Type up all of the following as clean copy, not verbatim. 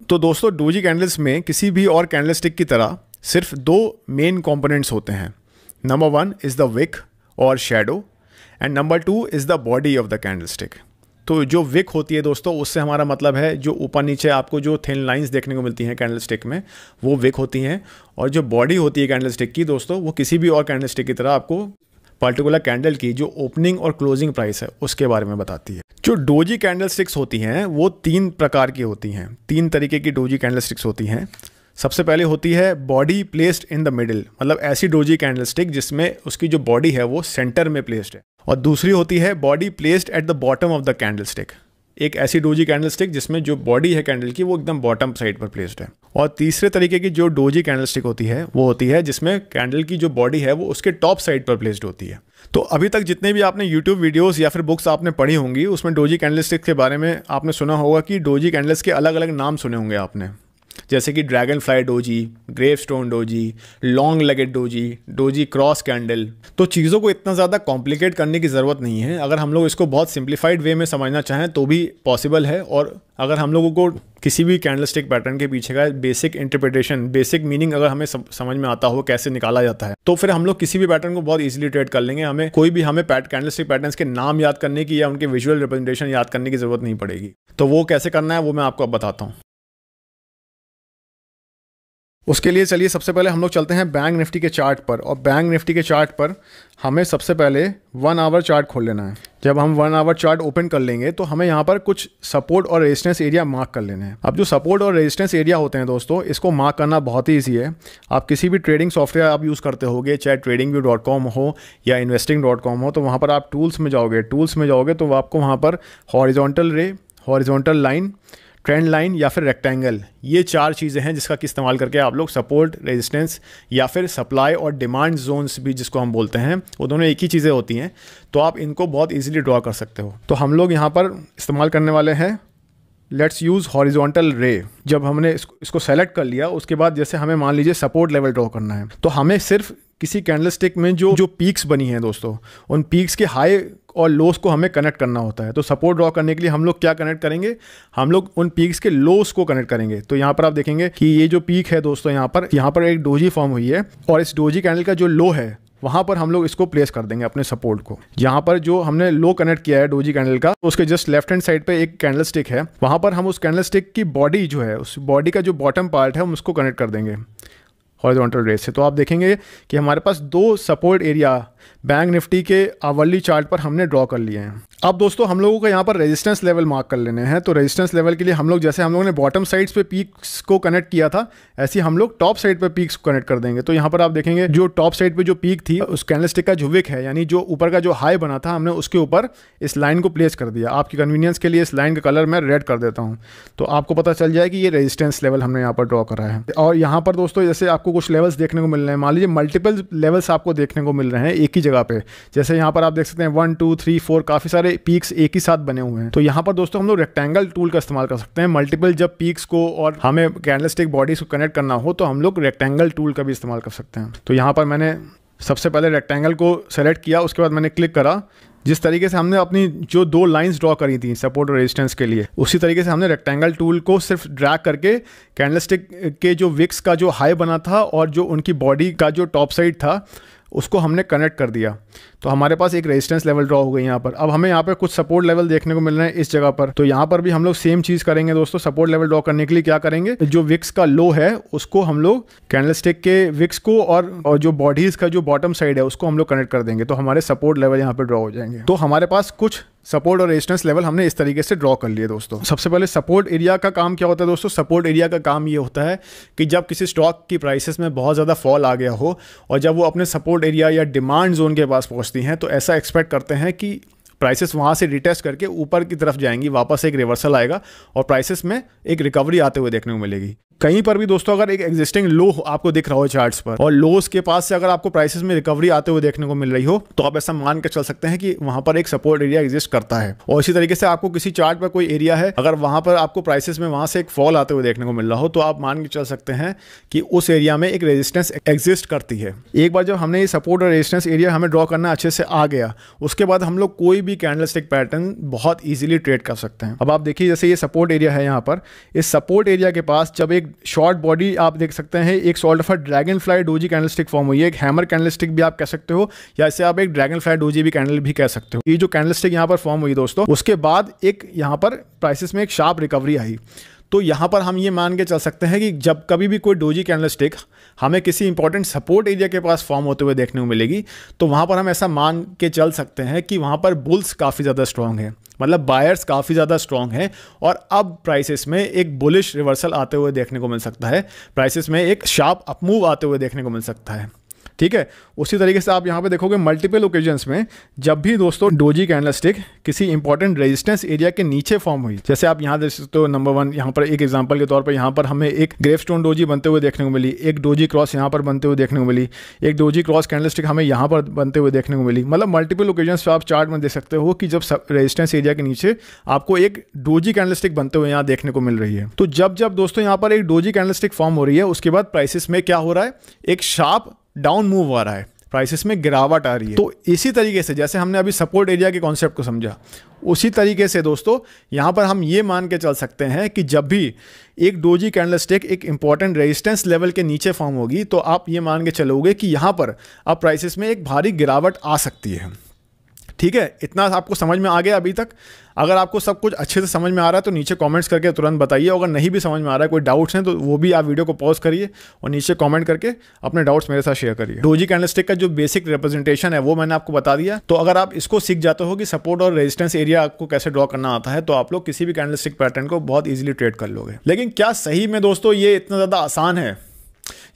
तो दोस्तों doji candles में किसी भी और कैंडल स्टिक की तरह सिर्फ दो मेन कंपोनेंट्स होते हैं। Number one is the wick और shadow and number two is the body of the candlestick. तो जो विक होती है दोस्तों, उससे हमारा मतलब है जो ऊपर नीचे आपको जो थिन लाइंस देखने को मिलती हैं कैंडल स्टिक में, वो विक होती हैं। और जो बॉडी होती है कैंडल स्टिक की दोस्तों, वो किसी भी और कैंडल स्टिक की तरह आपको पर्टिकुलर कैंडल की जो ओपनिंग और क्लोजिंग प्राइस है उसके बारे में बताती है। जो डोजी कैंडल स्टिक्स होती हैं वो तीन प्रकार की होती हैं, तीन तरीके की डोजी कैंडल स्टिक्स होती हैं। सबसे पहले होती है body placed in the middle, मतलब ऐसी डोजी कैंडल स्टिक जिसमें उसकी जो बॉडी है वो सेंटर में प्लेस्ड है। और दूसरी होती है body placed at the bottom of the candle stick, एक ऐसी डोजी कैंडल स्टिक जिसमें जो बॉडी है कैंडल की वो एकदम बॉटम साइड पर प्लेस्ड है। और तीसरे तरीके की जो डोजी कैंडल स्टिक होती है वो होती है जिसमें कैंडल की जो बॉडी है वो उसके टॉप साइड पर प्लेस्ड होती है। तो अभी तक जितने भी आपने यूट्यूब वीडियोस या फिर बुक्स आपने पढ़ी होंगी उसमें डोजी कैंडल स्टिक के बारे में आपने सुना होगा कि डोजी कैंडल्स के अलग अलग नाम सुने होंगे आपने, जैसे कि dragonfly doji, gravestone doji, long legged doji, doji cross candle. तो चीज़ों को इतना ज़्यादा कॉम्प्लिकेट करने की ज़रूरत नहीं है। अगर हम लोग इसको बहुत सिंप्लीफाइड वे में समझना चाहें तो भी पॉसिबल है। और अगर हम लोगों को किसी भी कैंडल स्टिक पैटर्न के पीछे का बेसिक इंटरप्रिटेशन, बेसिक मीनिंग अगर हमें समझ में आता हो कैसे निकाला जाता है, तो फिर हम लोग किसी भी पैटर्न को बहुत इजीली ट्रेड कर लेंगे। हमें कोई भी कैंडल स्टिक पैटर्न्स के नाम याद करने की या उनके विजुअल रिप्रेजेंटेशन याद करने की ज़रूरत नहीं पड़ेगी। तो वो कैसे करना है वो मैं आपको अब बताता हूँ। उसके लिए चलिए सबसे पहले हम लोग चलते हैं बैंक निफ्टी के चार्ट पर। और बैंक निफ्टी के चार्ट पर हमें सबसे पहले 1 आवर चार्ट खोल लेना है। जब हम 1 आवर चार्ट ओपन कर लेंगे तो हमें यहाँ पर कुछ सपोर्ट और रेजिस्टेंस एरिया मार्क कर लेने हैं। अब जो सपोर्ट और रेजिस्टेंस एरिया होते हैं दोस्तों, इसको मार्क करना बहुत ही ईजी है। आप किसी भी ट्रेडिंग सॉफ्टवेयर आप यूज़ करते होगे, चाहे tradingview.com हो या investing.com हो, तो वहाँ पर आप टूल्स में जाओगे तो आपको वहाँ पर हॉरिजॉन्टल रे, हॉरिजॉन्टल लाइन, ट्रेंड लाइन या फिर रेक्टेंगल, ये चार चीज़ें हैं जिसका इस्तेमाल करके आप लोग सपोर्ट, रेजिस्टेंस या फिर सप्लाई और डिमांड जोन्स भी जिसको हम बोलते हैं, वो दोनों एक ही चीज़ें होती हैं। तो आप इनको बहुत इजीली ड्रॉ कर सकते हो। तो हम लोग यहाँ पर इस्तेमाल करने वाले हैं लेट्स यूज़ हॉरिजॉन्टल रे। जब हमने इसको सेलेक्ट कर लिया, उसके बाद जैसे हमें मान लीजिए सपोर्ट लेवल ड्रॉ करना है, तो हमें सिर्फ किसी कैंडल स्टिक में जो पीक्स बनी हैं दोस्तों, उन पीक्स के हाई और लोस को हमें कनेक्ट करना होता है। तो सपोर्ट ड्रॉ करने के लिए हम लोग क्या कनेक्ट करेंगे, हम लोग उन पीक्स के लोस को कनेक्ट करेंगे। तो यहाँ पर आप देखेंगे कि ये जो पीक है दोस्तों, यहाँ पर एक डोजी फॉर्म हुई है और इस डोजी कैंडल का जो लो है वहाँ पर हम लोग इसको प्लेस कर देंगे अपने सपोर्ट को। यहाँ पर जो हमने लो कनेक्ट किया है डोजी कैंडल का, तो उसके जस्ट लेफ्ट हैंड साइड पे एक कैंडल स्टिक है, वहाँ पर हम उस कैंडल स्टिक की बॉडी जो है, उस बॉडी का जो बॉटम पार्ट है हम उसको कनेक्ट कर देंगे हॉरिजॉन्टल रेस से। तो आप देखेंगे कि हमारे पास दो सपोर्ट एरिया बैंक निफ्टी के आवरली चार्ट पर हमने ड्रॉ कर लिए हैं। अब दोस्तों हम लोगों को यहाँ पर रेजिस्टेंस लेवल मार्क कर लेने हैं। तो रेजिस्टेंस लेवल के लिए हम लोग, जैसे हम लोगों ने बॉटम साइड्स पे पीक्स को कनेक्ट किया था, ऐसे हम लोग टॉप साइड पे पीक्स को कनेक्ट कर देंगे। तो यहाँ पर आप देखेंगे जो टॉप साइड पे जो पीक थी, उस कैंडलस्टिक का जो विक है, यानी जो ऊपर का जो हाई बना था, हमने उसके ऊपर इस लाइन को प्लेस कर दिया। आपकी कन्वीनियंस के लिए इस लाइन का कलर मैं रेड कर देता हूँ, तो आपको पता चल जाए कि ये रेजिस्टेंस लेवल हमने यहाँ पर ड्रॉ करा है। और यहाँ पर दोस्तों जैसे आपको कुछ लेवल्स देखने को मिल रहे हैं, मान लीजिए मल्टीपल लेवल्स आपको देखने को मिल रहे हैं एक ही जगह पे। जैसे यहाँ पर आप देख सकते हैं 1 2 3 4 काफ़ी सारे पीक्स एक ही साथ बने हुए हैं। तो यहाँ पर दोस्तों हम लोग रेक्टेंगल टूल का इस्तेमाल कर सकते हैं। मल्टीपल जब पीक्स को और हमें कैंडलस्टिक बॉडीज को कनेक्ट करना हो तो हम लोग रेक्टेंगल टूल का भी इस्तेमाल कर सकते हैं। तो यहाँ पर मैंने सबसे पहले रेक्टेंगल को सेलेक्ट किया, उसके बाद मैंने क्लिक करा। जिस तरीके से हमने अपनी जो दो लाइंस ड्रॉ करी थी सपोर्ट और रेजिस्टेंस के लिए, उसी तरीके से हमने रेक्टेंगल टूल को सिर्फ ड्रैग करके कैंडलस्टिक के जो विक्स का जो हाई बना था और जो उनकी बॉडी का जो टॉप साइड था उसको हमने कनेक्ट कर दिया। तो हमारे पास एक रेजिस्टेंस लेवल ड्रॉ हो गई यहाँ पर। अब हमें यहाँ पर कुछ सपोर्ट लेवल देखने को मिल रहे हैं इस जगह पर। तो यहाँ पर भी हम लोग सेम चीज़ करेंगे दोस्तों। सपोर्ट लेवल ड्रॉ करने के लिए क्या करेंगे, जो विक्स का लो है उसको हम लोग कैंडलस्टिक के विक्स को और जो बॉडीज़ का जो बॉटम साइड है उसको हम लोग कनेक्ट कर देंगे। तो हमारे सपोर्ट लेवल यहाँ पर ड्रॉ हो जाएंगे। तो हमारे पास कुछ सपोर्ट और रेजिस्टेंस लेवल हमने इस तरीके से ड्रॉ कर लिए दोस्तों। सबसे पहले सपोर्ट एरिया का काम क्या होता है दोस्तों, सपोर्ट एरिया का काम ये होता है कि जब किसी स्टॉक की प्राइसेस में बहुत ज़्यादा फॉल आ गया हो और जब वो अपने सपोर्ट एरिया या डिमांड जोन के पास पहुंचती हैं, तो ऐसा एक्सपेक्ट करते हैं कि प्राइसेस वहाँ से रिटेस्ट करके ऊपर की तरफ जाएंगी, वापस एक रिवर्सल आएगा और प्राइसेस में एक रिकवरी आते हुए देखने को मिलेगी। कहीं पर भी दोस्तों अगर एक एग्जिस्टिंग लो आपको दिख रहा हो चार्ट्स पर और लोस के पास से अगर आपको प्राइसेस में रिकवरी आते हुए देखने को मिल रही हो, तो आप ऐसा मान के चल सकते हैं कि वहां पर एक सपोर्ट एरिया एग्जिस्ट करता है। और इसी तरीके से आपको किसी चार्ट पर कोई एरिया है, अगर वहां पर आपको प्राइसेस में वहां से एक फॉल आते हुए देखने को मिल रहा हो, तो आप मान के चल सकते हैं कि उस एरिया में एक रेजिस्टेंस एग्जिस्ट करती है। एक बार जब हमने ये सपोर्ट और रेजिस्टेंस एरिया हमें ड्रॉ करना अच्छे से आ गया, उसके बाद हम लोग कोई भी कैंडलस्टिक पैटर्न बहुत ईजिली ट्रेड कर सकते हैं। अब आप देखिए जैसे ये सपोर्ट एरिया है, यहाँ पर इस सपोर्ट एरिया के पास जब एक शॉर्ट बॉडी आप देख सकते हैं, एक sort of dragon fly doji candlestick form हुई है, एक हैमर कैंडलस्टिक भी आप कह सकते हो, या इसे आप एक ड्रैगन फ्लाई डोजी भी कैंडल भी कह सकते हो। ये जो कैंडलस्टिक यहाँ पर फॉर्म हुई दोस्तों, उसके बाद एक यहाँ पर प्राइसेस में एक शार्प रिकवरी आई। तो यहाँ पर हम ये मान के चल सकते हैं कि जब कभी भी कोई डोजी कैंडलस्टिक हमें किसी इंपॉर्टेंट सपोर्ट एरिया के पास फॉर्म होते हुए देखने को मिलेगी, तो वहाँ पर हम ऐसा मान के चल सकते हैं कि वहाँ पर बुल्स काफ़ी ज़्यादा स्ट्रॉन्ग है, मतलब बायर्स काफ़ी ज़्यादा स्ट्रॉन्ग है, और अब प्राइसेस में एक बुलिश रिवर्सल आते हुए देखने को मिल सकता है, प्राइसेस में एक शार्प अपमूव आते हुए देखने को मिल सकता है। ठीक है, उसी तरीके से आप यहाँ पे देखोगे मल्टीपल ओकेजन्स में जब भी दोस्तों डोजी कैंडलस्टिक किसी इंपॉर्टेंट रेजिस्टेंस एरिया के नीचे फॉर्म हुई, जैसे आप यहाँ देख सकते हो नंबर 1 यहाँ पर एक एग्जांपल के तौर पर यहाँ पर हमें एक ग्रेवस्टोन डोजी बनते हुए देखने को मिली, एक डोजी क्रॉस यहाँ पर बनते हुए देखने को मिली, एक डोजी क्रॉस कैंडलस्टिक हमें यहाँ पर बनते हुए देखने को मिली। मतलब मल्टीपल ओकेजन्स आप चार्ट में देख सकते हो कि जब रेजिस्टेंस एरिया के नीचे आपको एक डोजी कैंडलस्टिक बनते हुए यहाँ देखने को मिल रही है। तो जब जब दोस्तों यहाँ पर एक डोजी कैंडलस्टिक फॉर्म हो रही है, उसके बाद प्राइसेस में क्या हो रहा है, एक शार्प डाउन मूव आ रहा है, प्राइसेस में गिरावट आ रही है। तो इसी तरीके से जैसे हमने अभी सपोर्ट एरिया के कॉन्सेप्ट को समझा, उसी तरीके से दोस्तों यहाँ पर हम ये मान के चल सकते हैं कि जब भी एक डोजी कैंडलस्टिक एक इंपॉर्टेंट रेजिस्टेंस लेवल के नीचे फॉर्म होगी, तो आप ये मान के चलोगे कि यहाँ पर अब प्राइसेस में एक भारी गिरावट आ सकती है। ठीक है, इतना आपको समझ में आ गया अभी तक? अगर आपको सब कुछ अच्छे से समझ में आ रहा है तो नीचे कमेंट्स करके तुरंत बताइए। अगर नहीं भी समझ में आ रहा है, कोई डाउट्स हैं, तो वो भी आप वीडियो को पॉज करिए और नीचे कमेंट करके अपने डाउट्स मेरे साथ शेयर करिए। डोजी कैंडलस्टिक का जो बेसिक रिप्रेजेंटेशन है वो मैंने आपको बता दिया। तो अगर आप इसको सीख जाते हो कि सपोर्ट और रेजिस्टेंस एरिया आपको कैसे ड्रॉ करना आता है, तो आप लोग किसी भी कैंडलस्टिक पैटर्न को बहुत ईजिली ट्रेड कर लोगे। लेकिन क्या सही में दोस्तों ये इतना ज़्यादा आसान है?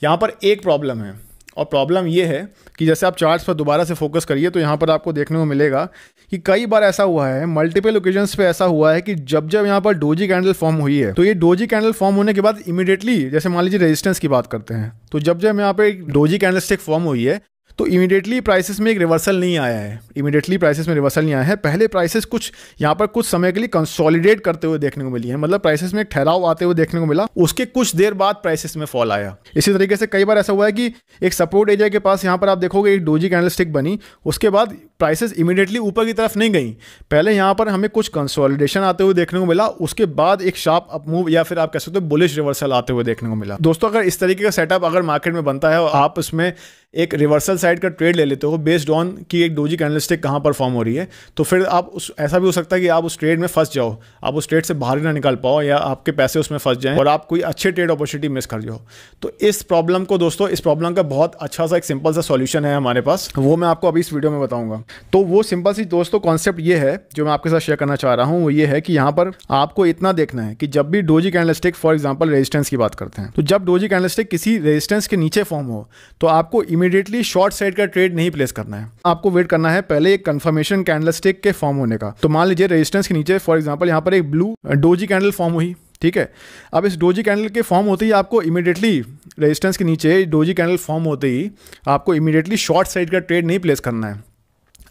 यहाँ पर एक प्रॉब्लम है, और प्रॉब्लम ये है कि जैसे आप चार्ट्स पर दोबारा से फोकस करिए तो यहाँ पर आपको देखने को मिलेगा कि कई बार ऐसा हुआ है, मल्टीपल ओकेजन्स पे ऐसा हुआ है कि जब जब यहाँ पर डोजी कैंडल फॉर्म हुई है, तो ये डोजी कैंडल फॉर्म होने के बाद इमीडिएटली, जैसे मान लीजिए रेजिस्टेंस की बात करते हैं, तो जब जब यहाँ पे एक डोजी कैंडलस्टिक फॉर्म हुई है, तो इमीडिएटली प्राइसेस में एक रिवर्सल नहीं आया है। इमीडिएटली प्राइसेस में रिवर्सल नहीं आया है। पहले प्राइसेस कुछ यहाँ पर कुछ समय के लिए कंसोलिडेट करते हुए देखने को मिली है, मतलब प्राइसेस में एक ठहराव आते हुए देखने को मिला, उसके कुछ देर बाद प्राइसेस में फॉल आया। इसी तरीके से कई बार ऐसा हुआ है कि एक सपोर्ट एरिया के पास यहाँ पर आप देखोगे एक डोजी कैंडलस्टिक बनी, उसके बाद प्राइसेस इमीडिएटली ऊपर की तरफ नहीं गई, पहले यहाँ पर हमें कुछ कंसोलिडेशन आते हुए देखने को मिला, उसके बाद एक शार्प अपमूव या फिर आप कह सकते हो बुलिश रिवर्सल आते हुए देखने को मिला। दोस्तों अगर इस तरीके का सेटअप अगर मार्केट में बनता है और आप उसमें एक रिवर्सल साइड का ट्रेड ले लेते हो बेस्ड ऑन कि एक डोजी कैंडलस्टिक कहाँ पर फॉर्म हो रही है, तो फिर आप ऐसा भी हो सकता है कि आप उस ट्रेड में फंस जाओ, आप उस ट्रेड से बाहर ना निकल पाओ, या आपके पैसे उसमें फंस जाएं और आप कोई अच्छे ट्रेड अपॉर्चुनिटी मिस कर जाओ। तो इस प्रॉब्लम को दोस्तों, इस प्रॉब्लम का बहुत अच्छा सा एक सिंपल सा सॉल्यूशन है हमारे पास, वो मैं आपको अभी इस वीडियो में बताऊंगा। तो वो सिंपल सी दोस्तों कॉन्सेप्ट ये है जो मैं आपके साथ शेयर करना चाह रहा हूँ, वो ये है कि यहाँ पर आपको इतना देखना है कि जब भी doji candlestick for example resistance की बात करते हैं, तो जब डोजी कैंडलस्टिक किसी रेजिस्टेंस के नीचे फॉर्म हो, तो आपको इमीडिएटली शॉर्ट साइड का ट्रेड नहीं प्लेस करना है, आपको वेट करना है पहले एक कंफर्मेशन कैंडलस्टिक के फॉर्म होने का। तो मान लीजिए रेजिस्टेंस के नीचे फॉर एग्जांपल यहाँ पर एक ब्लू डोजी कैंडल फॉर्म हुई, ठीक है। अब इस डोजी कैंडल के फॉर्म होते ही आपको इमीडिएटली रेजिस्टेंस के नीचे डोजी कैंडल फॉर्म होते ही आपको इमीडिएटली शॉर्ट साइड का ट्रेड नहीं प्लेस करना है,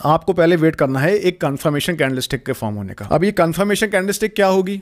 आपको पहले वेट करना है एक कंफर्मेशन कैंडलस्टिक के फॉर्म होने का। अब ये कंफर्मेशन कैंडलस्टिक क्या होगी?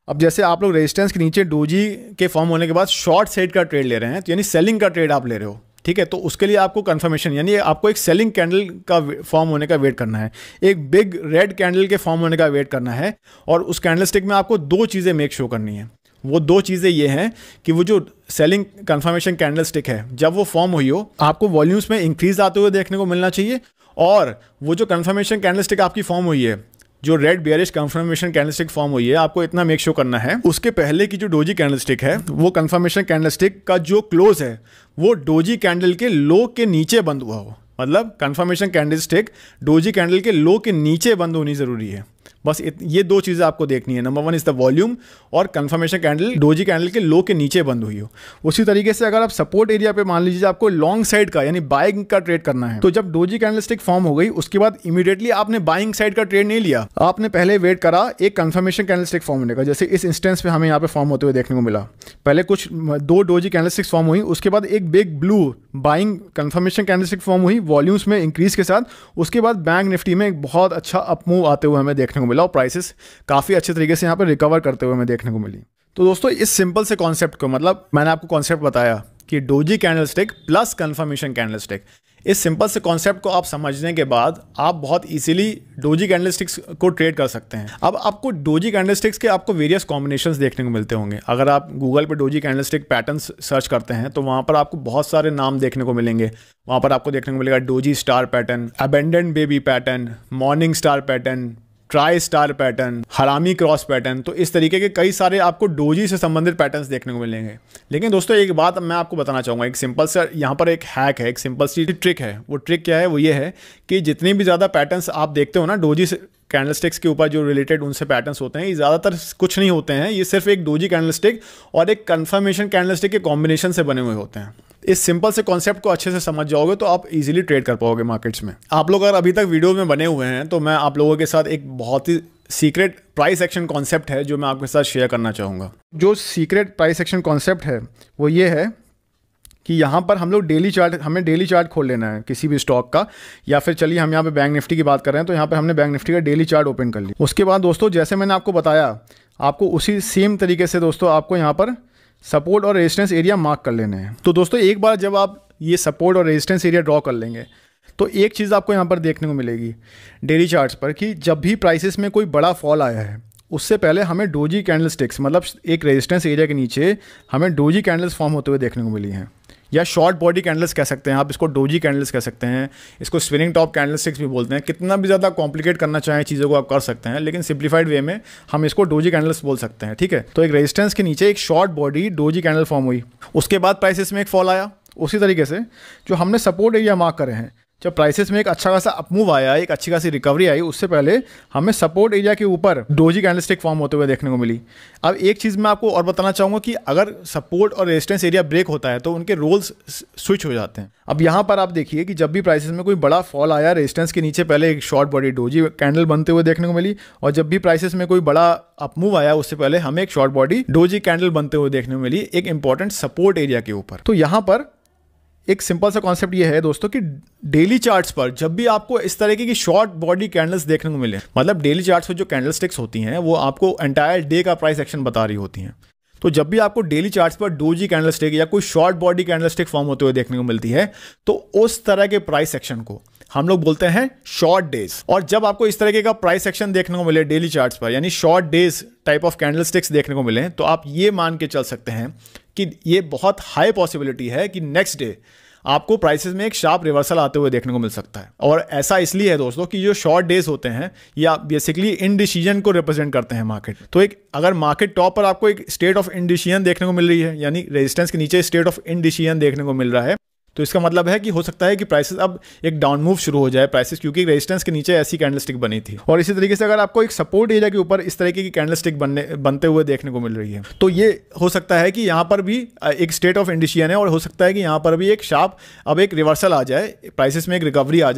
अब जैसे आप लोग रेजिस्टेंस के नीचे डोजी के फॉर्म होने के बाद शॉर्ट साइड का ट्रेड ले रहे हैं, तो यानी सेलिंग का ट्रेड आप ले रहे हो, ठीक है। तो उसके लिए आपको कंफर्मेशन यानी आपको एक सेलिंग कैंडल का फॉर्म होने का वेट करना है, एक बिग रेड कैंडल के फॉर्म होने का वेट करना है, और उस कैंडलस्टिक में आपको दो चीज़ें मेक शो करनी है। वो दो चीज़ें ये हैं कि वो जो सेलिंग कंफर्मेशन कैंडलस्टिक है जब वो फॉर्म हुई हो, आपको वॉल्यूम्स में इंक्रीज आते हुए देखने को मिलना चाहिए, और वो जो कंफर्मेशन कैंडलस्टिक आपकी फॉर्म हुई है, जो red bearish confirmation candlestick form हुई है, आपको इतना मेक श्योर करना है उसके पहले की जो डोजी कैंडलस्टिक है, वो कंफर्मेशन कैंडलस्टिक का जो क्लोज है वो डोजी कैंडल के लो के नीचे बंद हुआ हो। मतलब कंफर्मेशन कैंडलस्टिक डोजी कैंडल के लो के नीचे बंद होनी जरूरी है। बस ये दो चीज़ें आपको देखनी है। Number one is the volume और कंफर्मेशन कैंडल डोजी कैंडल के लो के नीचे बंद हुई हो। उसी तरीके से अगर आप सपोर्ट एरिया पे मान लीजिए आपको लॉन्ग साइड का यानी बाइंग का ट्रेड करना है, तो जब डोजी कैंडलस्टिक फॉर्म हो गई उसके बाद इमीडिएटली आपने बाइंग साइड का ट्रेड नहीं लिया, आपने पहले वेट करा एक कंफर्मेशन कैंडलस्टिक फॉर्म होने का। जैसे इस इंस्टेंस पे हमें यहाँ पे फॉर्म होते हुए देखने को मिला, पहले कुछ 2 डोजी कैंडलस्टिक्स फॉर्म हुई, उसके बाद एक big blue buying confirmation candlestick form हुई वॉल्यूम्स में इंक्रीज के साथ। उसके बाद बैंक निफ्टी में एक बहुत अच्छा अपमूव आते हुए हमें देखने को मिला और प्राइसेस काफ़ी अच्छे तरीके से यहाँ पर रिकवर करते हुए हमें देखने को मिली। तो दोस्तों इस सिंपल से कॉन्सेप्ट को, मतलब मैंने आपको कॉन्सेप्ट बताया कि doji candlestick plus confirmation candlestick, इस सिंपल से कॉन्सेप्ट को आप समझने के बाद आप बहुत इजीली डोजी कैंडलस्टिक्स को ट्रेड कर सकते हैं। अब आपको डोजी कैंडलस्टिक्स के आपको वेरियस कॉम्बिनेशंस देखने को मिलते होंगे। अगर आप गूगल पे डोजी कैंडलस्टिक पैटर्न्स सर्च करते हैं तो वहाँ पर आपको बहुत सारे नाम देखने को मिलेंगे। वहाँ पर आपको देखने को मिलेगा doji star pattern, abandoned baby pattern, morning star pattern, tri star pattern, harami cross pattern. तो इस तरीके के कई सारे आपको डोजी से संबंधित पैटर्न्स देखने को मिलेंगे। लेकिन दोस्तों एक बात मैं आपको बताना चाहूँगा, एक सिंपल सा यहाँ पर एक हैक है, एक सिंपल सी ट्रिक है। वो ट्रिक क्या है? वो ये है कि जितनी भी ज़्यादा पैटर्न्स आप देखते हो ना डोजी कैंडलस्टिक्स के ऊपर जो रिलेटेड उनसे पैटर्न्स होते हैं, ये ज़्यादातर कुछ नहीं होते हैं, ये सिर्फ एक डोजी कैंडलस्टिक और एक कंफर्मेशन कैंडलस्टिक के कॉम्बिनेशन से बने हुए होते हैं। इस सिंपल से कॉन्सेप्ट को अच्छे से समझ जाओगे तो आप इजीली ट्रेड कर पाओगे मार्केट्स में। आप लोग अगर अभी तक वीडियो में बने हुए हैं तो मैं आप लोगों के साथ एक बहुत ही सीक्रेट प्राइस एक्शन कॉन्सेप्ट है जो मैं आपके साथ शेयर करना चाहूँगा। जो सीक्रेट प्राइस एक्शन कॉन्सेप्ट है वो ये है कि यहाँ पर हम लोग हमें डेली चार्ट खोल लेना है किसी भी स्टॉक का, या फिर चलिए हम यहाँ पे बैंक निफ्टी की बात कर रहे हैं तो यहाँ पे हमने बैंक निफ्टी का डेली चार्ट ओपन कर लिया। उसके बाद दोस्तों जैसे मैंने आपको बताया, आपको उसी सेम तरीके से दोस्तों आपको यहाँ पर सपोर्ट और रेजिस्टेंस एरिया मार्क कर लेने हैं। तो दोस्तों एक बार जब आप ये सपोर्ट और रेजिस्टेंस एरिया ड्रॉ कर लेंगे तो एक चीज़ आपको यहाँ पर देखने को मिलेगी डेली चार्ट्स पर कि जब भी प्राइसेस में कोई बड़ा फॉल आया है उससे पहले हमें डोजी कैंडलस्टिक्स, मतलब एक रेजिस्टेंस एरिया के नीचे हमें डोजी कैंडल्स फॉर्म होते हुए देखने को मिली हैं, या शॉर्ट बॉडी कैंडल्स कह सकते हैं आप, इसको डोजी कैंडल्स कह सकते हैं, इसको स्विनिंग टॉप कैंडलस्टिक्स भी बोलते हैं। कितना भी ज़्यादा कॉम्प्लिकेट करना चाहें चीज़ों को आप कर सकते हैं, लेकिन सिंप्लीफाइड वे में हम इसको डोजी कैंडल्स बोल सकते हैं, ठीक है। तो एक रेजिस्टेंस के नीचे एक short body doji candle form हुई, उसके बाद प्राइसेस में एक फॉल आया। उसी तरीके से जो हमने सपोर्ट एरिया मार्क करे हैं, जब प्राइसेस में एक अच्छा खासा अपमूव आया, एक अच्छी खासी रिकवरी आई, उससे पहले हमें सपोर्ट एरिया के ऊपर डोजी कैंडलस्टिक फॉर्म होते हुए देखने को मिली। अब एक चीज़ मैं आपको और बताना चाहूँगा कि अगर सपोर्ट और रेजिस्टेंस एरिया ब्रेक होता है तो उनके रोल्स स्विच हो जाते हैं। अब यहाँ पर आप देखिए कि जब भी प्राइसेस में कोई बड़ा फॉल आया, रेजिस्टेंस के नीचे पहले एक शॉर्ट बॉडी डोजी कैंडल बनते हुए देखने को मिली, और जब भी प्राइसेस में कोई बड़ा अपमूव आया उससे पहले हमें एक शॉर्ट बॉडी डोजी कैंडल बनते हुए देखने को मिली एक इंपॉर्टेंट सपोर्ट एरिया के ऊपर। तो यहाँ पर एक सिंपल सा कॉन्सेप्ट ये है दोस्तों कि डेली चार्ट्स पर जब भी आपको इस तरीके की शॉर्ट बॉडी कैंडल्स देखने को मिले, मतलब डेली चार्ट्स पर जो कैंडलस्टिक्स होती हैं वो आपको एंटायर डे का प्राइस एक्शन बता रही होती हैं। तो जब भी आपको डेली चार्ट्स पर डोजी कैंडलस्टिक या कोई शॉर्ट बॉडी कैंडलस्टिक फॉर्म होते हुए देखने को मिलती है तो उस तरह के प्राइस एक्शन को हम लोग बोलते हैं शॉर्ट डेज। और जब आपको इस तरीके का प्राइस एक्शन देखने को मिले डेली चार्ट्स पर, यानी short days type of candlesticks देखने को मिले, तो आप ये मान के चल सकते हैं कि ये बहुत हाई पॉसिबिलिटी है कि नेक्स्ट डे आपको प्राइसेस में एक शार्प रिवर्सल आते हुए देखने को मिल सकता है। और ऐसा इसलिए है दोस्तों कि जो शॉर्ट डेज होते हैं या बेसिकली इनडिसीजन को रिप्रेजेंट करते हैं मार्केट। तो एक अगर मार्केट टॉप पर आपको एक स्टेट ऑफ इनडिसीजन देखने को मिल रही है, यानी रेजिस्टेंस के नीचे स्टेट ऑफ इनडिसीजन देखने को मिल रहा है, तो इसका मतलब है कि हो सकता है कि प्राइसेस अब एक डाउन मूव शुरू हो जाए प्राइसेस, क्योंकि रेजिस्टेंस के नीचे ऐसी कैंडलस्टिक बनी थी। और इसी तरीके से अगर आपको एक सपोर्ट एरिया के ऊपर इस तरीके की कैंडलस्टिक बनते हुए देखने को मिल रही है तो ये हो सकता है कि यहाँ पर भी एक स्टेट ऑफ इंडिशियन है, और हो सकता है कि यहाँ पर भी एक शार्प अब एक रिवर्सल आ जाए, प्राइसेस में एक रिकवरी आ जाए।